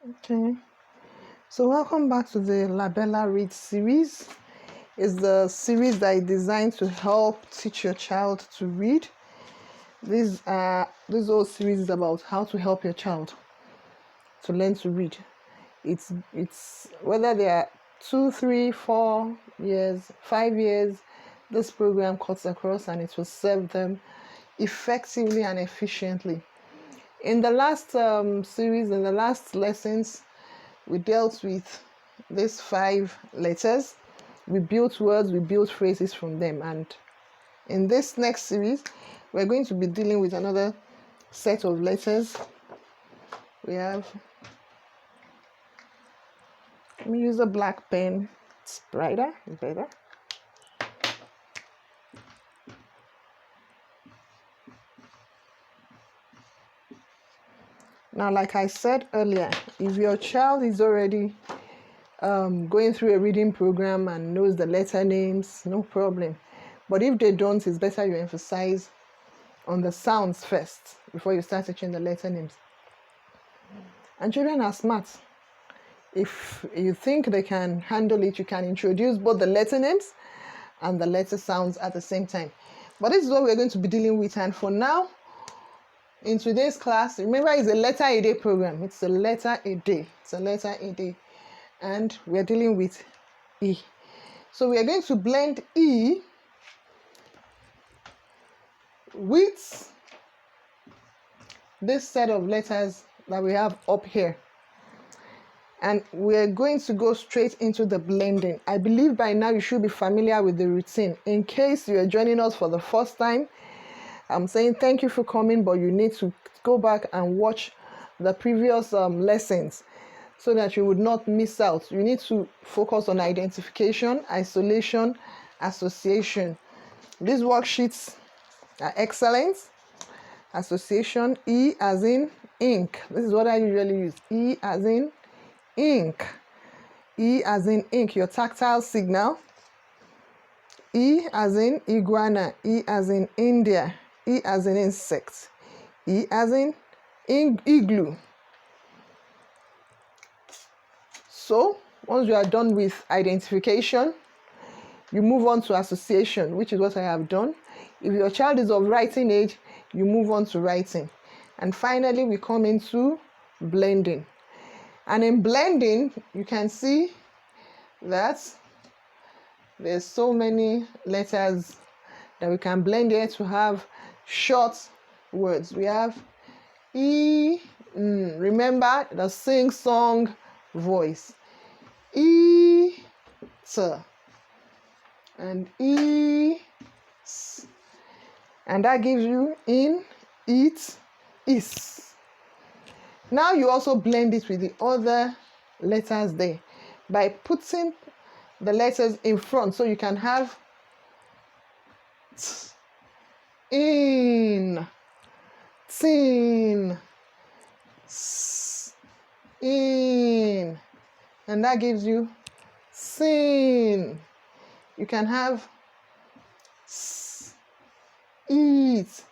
Okay, so welcome back to the Labella Read series. It's the series that is designed to help teach your child to read. This whole series is about how to help your child to learn to read. It's whether they are 2, 3, 4 years, 5 years, this program cuts across and it will serve them effectively and efficiently. In the last series, in the last lessons, we dealt with these 5 letters. We built words, we built phrases from them. And in this next series, we're going to be dealing with another set of letters. We have, let me use a black pen. It's brighter, better. Now, like I said earlier, if your child is already going through a reading program and knows the letter names, no problem. But if they don't, it's better you emphasize on the sounds first before you start teaching the letter names. And children are smart. If you think they can handle it, you can introduce both the letter names and the letter sounds at the same time. But this is what we're going to be dealing with. And for now, in today's class, remember it's a letter a day program. It's a letter a day. It's a letter a day. And we're dealing with E. So we are going to blend E with this set of letters that we have up here. And we're going to go straight into the blending. I believe by now you should be familiar with the routine. In case you're joining us for the first time, I'm saying thank you for coming, but you need to go back and watch the previous lessons so that you would not miss out. You need to focus on identification, isolation, association. These worksheets are excellent. Association, E as in ink. This is what I usually use. E as in ink. E as in ink, your tactile signal. E as in iguana. E as in India. E as in insect. E as in igloo. So once you are done with identification, you move on to association, which is what I have done. If your child is of writing age, you move on to writing. And finally, we come into blending. And in blending, you can see that there's so many letters that we can blend here to have short words. We have E, remember the sing-song voice. E, t, and E, s. And that gives you in, it, is. Now you also blend it with the other letters there by putting the letters in front, so you can have t, in, tin, s, in, and that gives you sin. You can have s, eat,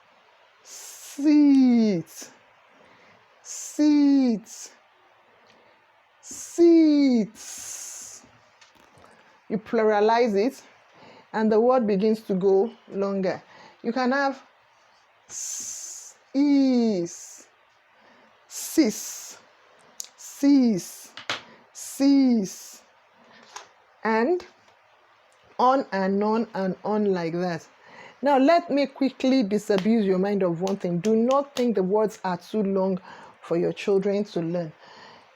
sit, seat, seats. You pluralize it and the word begins to go longer. You can have s, is, sis, cease, cease, and on like that. Now let me quickly disabuse your mind of one thing. Do not think the words are too long for your children to learn.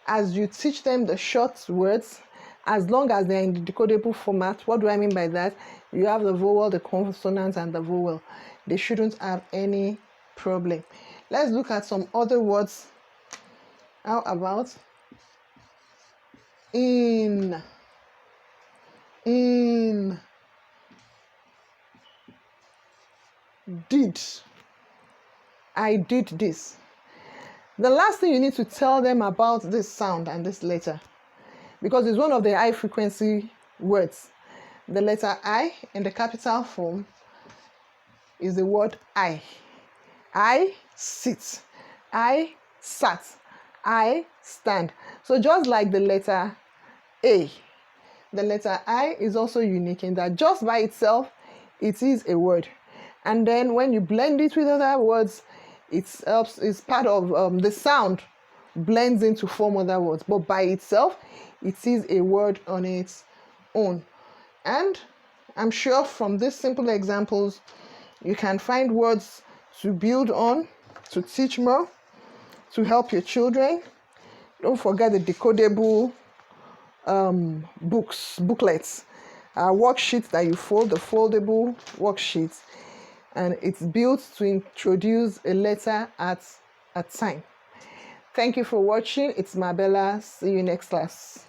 As you teach them the short words, as long as they're in the decodable format, what do I mean by that? You have the vowel, the consonant, and the vowel. They shouldn't have any problem. Let's look at some other words. How about in, did, I did this. The last thing you need to tell them about this sound and this letter, because it's one of the high frequency words. The letter I in the capital form is the word I. I sit. I sat. I stand. So just like the letter A, the letter I is also unique in that just by itself, it is a word. And then when you blend it with other words, it's part of the sound blends in to form other words. But by itself, it is a word on its own. And I'm sure from these simple examples, you can find words to build on, to teach more, to help your children. Don't forget the decodable booklets, worksheets that you fold, the foldable worksheets. And it's built to introduce a letter at a time. Thank you for watching. It's Mabella. See you next class.